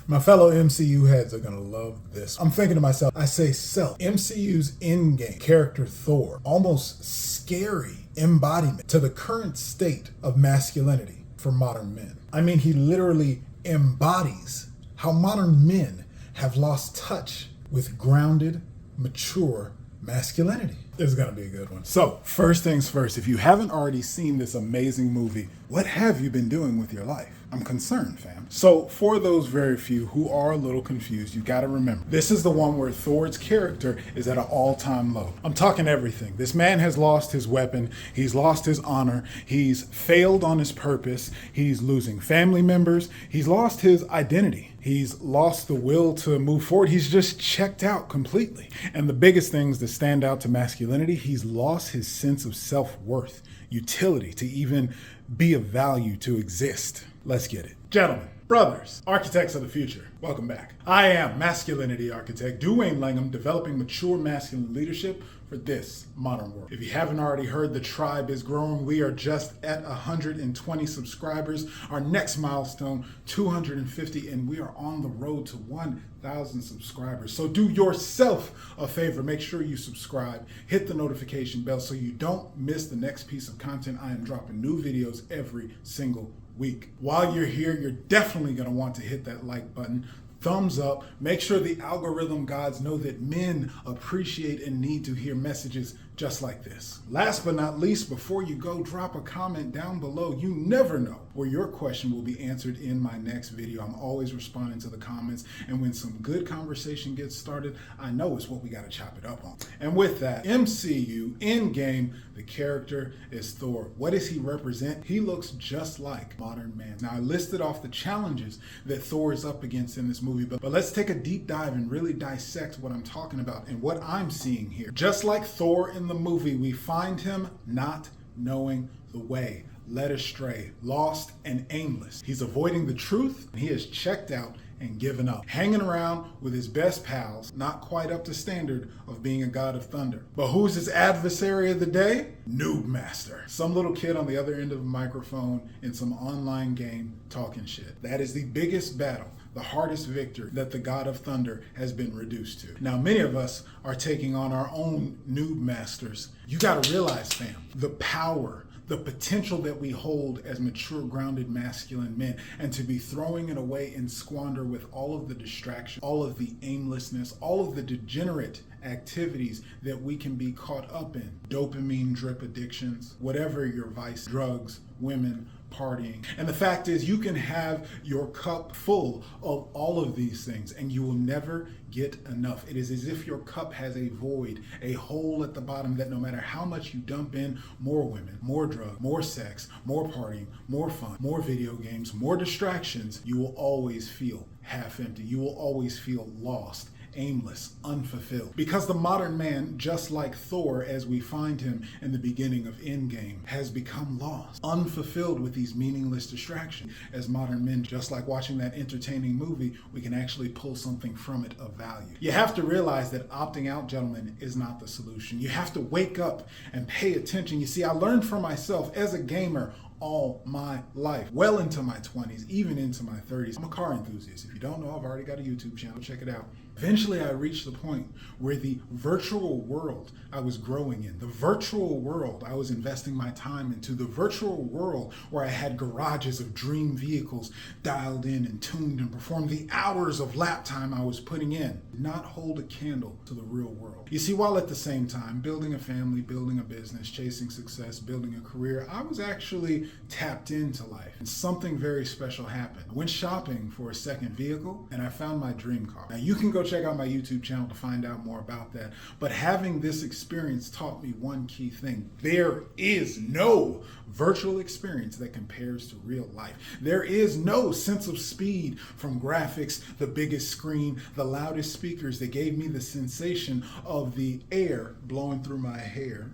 My fellow MCU heads are gonna love this. I'm thinking to myself, I say self. MCU's Endgame character Thor, almost scary embodiment to the current state of masculinity for modern men. I mean, he literally embodies how modern men have lost touch with grounded, mature masculinity. This is gonna be a good one. So, first things first, if you haven't already seen this amazing movie, what have you been doing with your life? I'm concerned, fam. So, for those very few who are a little confused, you gotta remember, this is the one where Thor's character is at an all-time low. I'm talking everything. This man has lost his weapon, he's lost his honor, he's failed on his purpose, he's losing family members, he's lost his identity. He's lost the will to move forward. He's just checked out completely. And the biggest things that stand out to masculinity, he's lost his sense of self-worth, utility, to even be of value, to exist. Let's get it. Gentlemen, brothers, architects of the future, welcome back. I am masculinity architect Duwayne Langham, developing mature masculine leadership for this modern world. If you haven't already heard, the tribe is growing. We are just at 120 subscribers. Our next milestone, 250, and we are on the road to 1,000 subscribers. So do yourself a favor. Make sure you subscribe, hit the notification bell so you don't miss the next piece of content. I am dropping new videos every single week. While you're here, you're definitely going to want to hit that like button. Thumbs up. Make sure the algorithm gods know that men appreciate and need to hear messages just like this. Last but not least, before you go, drop a comment down below. You never know where your question will be answered in my next video. I'm always responding to the comments, and when some good conversation gets started, I know it's what we got to chop it up on. And with that, MCU Endgame, the character is Thor. What does he represent? He looks just like modern man. Now, I listed off the challenges that Thor is up against in this movie, but let's take a deep dive and really dissect what I'm talking about and what I'm seeing here. Just like Thor in the movie, we find him not knowing the way, led astray, lost, and aimless. He's avoiding the truth, and he has checked out and given up, hanging around with his best pals, not quite up to standard of being a god of thunder. But who's his adversary of the day? Noob Master. Some little kid on the other end of a microphone in some online game talking shit. That is the biggest battle, the hardest victory that the God of Thunder has been reduced to. Now, many of us are taking on our own noob masters. You gotta realize, fam, the power, the potential that we hold as mature, grounded, masculine men, and to be throwing it away and squander with all of the distraction, all of the aimlessness, all of the degenerate activities that we can be caught up in. Dopamine drip addictions, whatever your vice, drugs, women, partying. And the fact is, you can have your cup full of all of these things and you will never get enough. It is as if your cup has a void, a hole at the bottom that no matter how much you dump in, more women, more drugs, more sex, more partying, more fun, more video games, more distractions, you will always feel half empty. You will always feel lost, aimless, unfulfilled. Because the modern man, just like Thor as we find him in the beginning of Endgame, has become lost, unfulfilled with these meaningless distractions. As modern men, just like watching that entertaining movie, we can actually pull something from it of value. You have to realize that opting out, gentlemen, is not the solution. You have to wake up and pay attention. You see, I learned for myself as a gamer all my life, well into my 20s, even into my 30s. I'm a car enthusiast. If you don't know, I've already got a YouTube channel. Check it out. Eventually, I reached the point where the virtual world I was growing in, the virtual world I was investing my time into, the virtual world where I had garages of dream vehicles dialed in and tuned and performed, the hours of lap time I was putting in, did not hold a candle to the real world. You see, while at the same time building a family, building a business, chasing success, building a career, I was actually tapped into life, and something very special happened. I went shopping for a second vehicle and I found my dream car. Now, you can go check out my YouTube channel to find out more about that. But having this experience taught me one key thing. There is no virtual experience that compares to real life. There is no sense of speed from graphics, the biggest screen, the loudest speakers that gave me the sensation of the air blowing through my hair.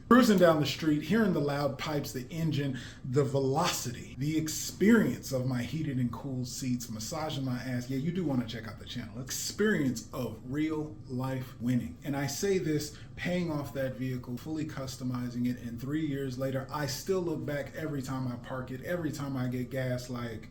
Cruising down the street, hearing the loud pipes, the engine, the velocity, the experience of my heated and cooled seats, massaging my ass. Yeah, you do want to check out the channel. Experience of real life winning. And I say this, paying off that vehicle, fully customizing it, and 3 years later, I still look back every time I park it, every time I get gas, like,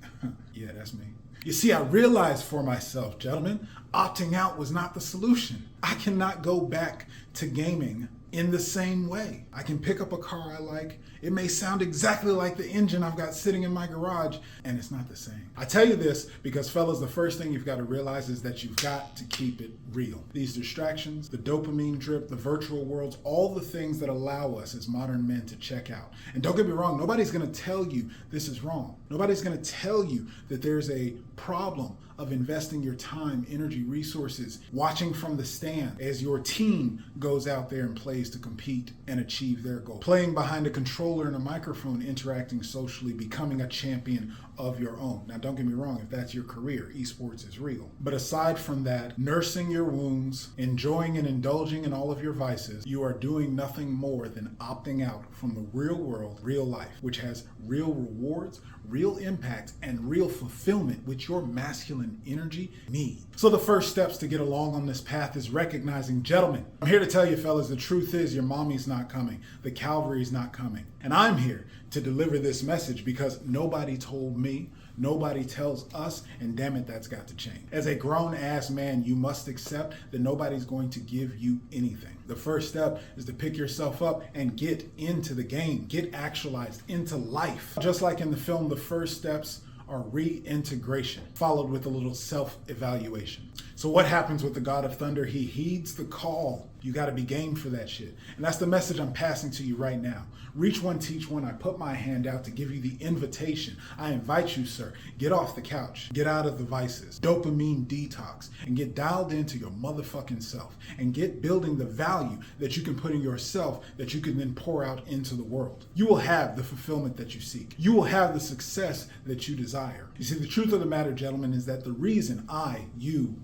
yeah, that's me. You see, I realized for myself, gentlemen, opting out was not the solution. I cannot go back to gaming in the same way. I can pick up a car I like. It may sound exactly like the engine I've got sitting in my garage, and it's not the same. I tell you this because, fellas, the first thing you've got to realize is that you've got to keep it real. These distractions, the dopamine drip, the virtual worlds, all the things that allow us as modern men to check out. And don't get me wrong, nobody's going to tell you this is wrong. Nobody's going to tell you that there's a problem of investing your time, energy, resources, watching from the stand as your team goes out there and plays to compete and achieve their goal. Playing behind a controller and a microphone, interacting socially, becoming a champion of your own. Now, don't get me wrong, if that's your career, esports is real. But aside from that, nursing your wounds, enjoying and indulging in all of your vices, you are doing nothing more than opting out from the real world, real life, which has real rewards, real impact, and real fulfillment, which your masculine energy needs. So the first steps to get along on this path is recognizing, gentlemen, I'm here to tell you, fellas, the truth is your mommy's not coming. The cavalry's not coming. And I'm here to deliver this message because nobody told me, nobody tells us, and damn it, that's got to change. As a grown-ass man, you must accept that nobody's going to give you anything. The first step is to pick yourself up and get into the game, get actualized into life. Just like in the film, the first steps are reintegration, followed with a little self-evaluation. So what happens with the God of Thunder? He heeds the call. You got to be game for that shit. And that's the message I'm passing to you right now. Reach one, teach one. I put my hand out to give you the invitation. I invite you, sir, get off the couch, get out of the vices, dopamine detox, and get dialed into your motherfucking self and get building the value that you can put in yourself that you can then pour out into the world. You will have the fulfillment that you seek. You will have the success that you desire. You see, the truth of the matter, gentlemen, is that the reason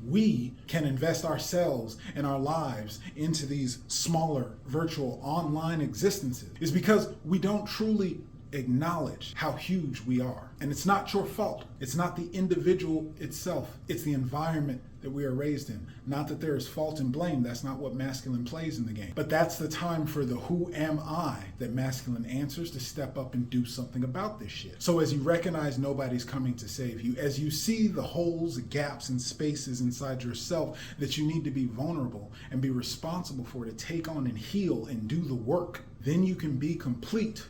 we can invest ourselves and our lives into these smaller virtual online existences is because we don't truly acknowledge how huge we are. And it's not your fault. It's not the individual itself. It's the environment that we are raised in. Not that there is fault and blame. That's not what masculine plays in the game. But that's the time for the who am I that masculine answers to step up and do something about this shit. So as you recognize nobody's coming to save you, as you see the holes, gaps, and spaces inside yourself that you need to be vulnerable and be responsible for, to take on and heal and do the work, then you can be complete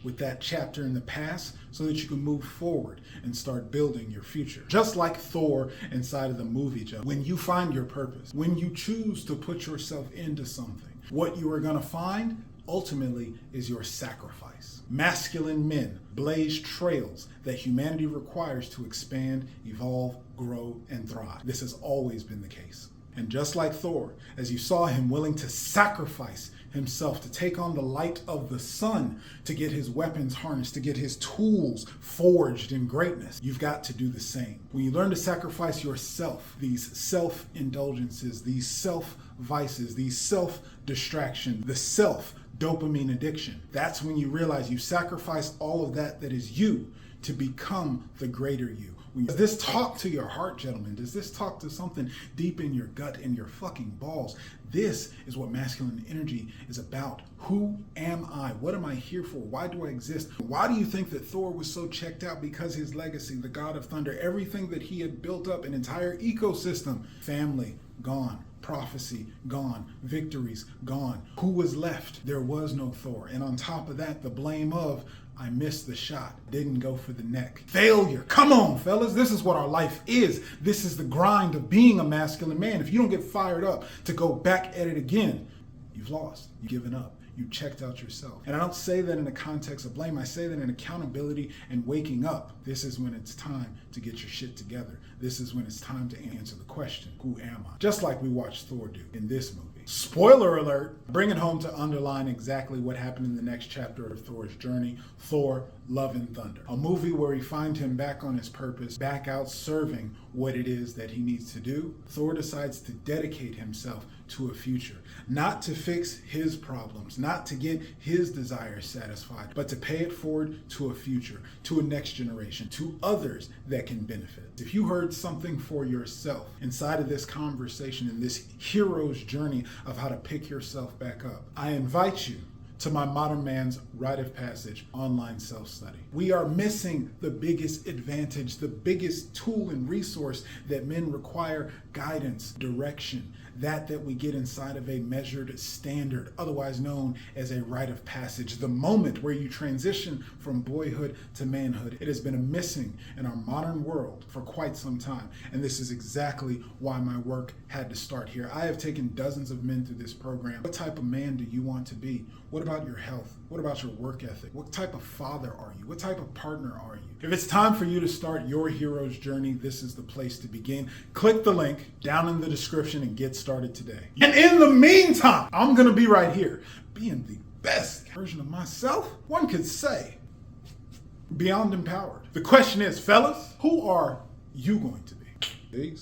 with that chapter in the past so that you can move forward and start building your future. Just like Thor inside of the movie, Joe. When you find your purpose, when you choose to put yourself into something, what you are going to find ultimately is your sacrifice. Masculine men blaze trails that humanity requires to expand, evolve, grow, and thrive. This has always been the case. And just like Thor, as you saw him willing to sacrifice himself to take on the light of the sun, to get his weapons harnessed, to get his tools forged in greatness, you've got to do the same. When you learn to sacrifice yourself, these self-indulgences, these self-vices, these self-distractions, the self-dopamine addiction, that's when you realize you sacrifice all of that is you to become the greater you. Does this talk to your heart, gentlemen? Does this talk to something deep in your gut and your fucking balls? This is what masculine energy is about. Who am I? What am I here for? Why do I exist? Why do you think that Thor was so checked out? Because his legacy, the God of Thunder, everything that he had built up, an entire ecosystem, family gone, prophecy gone, victories gone. Who was left? There was no Thor. And on top of that, the blame of, I missed the shot, didn't go for the neck. Failure. Come on, fellas. This is what our life is. This is the grind of being a masculine man. If you don't get fired up to go back at it again, you've lost. You've given up. You checked out yourself. And I don't say that in the context of blame. I say that in accountability and waking up. This is when it's time to get your shit together. This is when it's time to answer the question, who am I? Just like we watched Thor do in this movie. Spoiler alert, bring it home to underline exactly what happened in the next chapter of Thor's journey, Thor, Love and Thunder. A movie where we find him back on his purpose, back out serving what it is that he needs to do. Thor decides to dedicate himself to a future, not to fix his problems, not to get his desires satisfied, but to pay it forward to a future, to a next generation, to others that can benefit. If you heard something for yourself inside of this conversation and this hero's journey of how to pick yourself back up, I invite you to my Modern Man's Rite of Passage online self-study. We are missing the biggest advantage, the biggest tool and resource that men require: guidance, direction, that we get inside of a measured standard, otherwise known as a rite of passage, the moment where you transition from boyhood to manhood. It has been missing in our modern world for quite some time, and this is exactly why my work had to start here. I have taken dozens of men through this program. What type of man do you want to be? What about your health? What about your work ethic? What type of father are you? What type of partner are you? If it's time for you to start your hero's journey, this is the place to begin. Click the link down in the description and get started today. And in the meantime, I'm gonna be right here, being the best version of myself, one could say, beyond empowered. The question is, fellas, who are you going to be? Peace.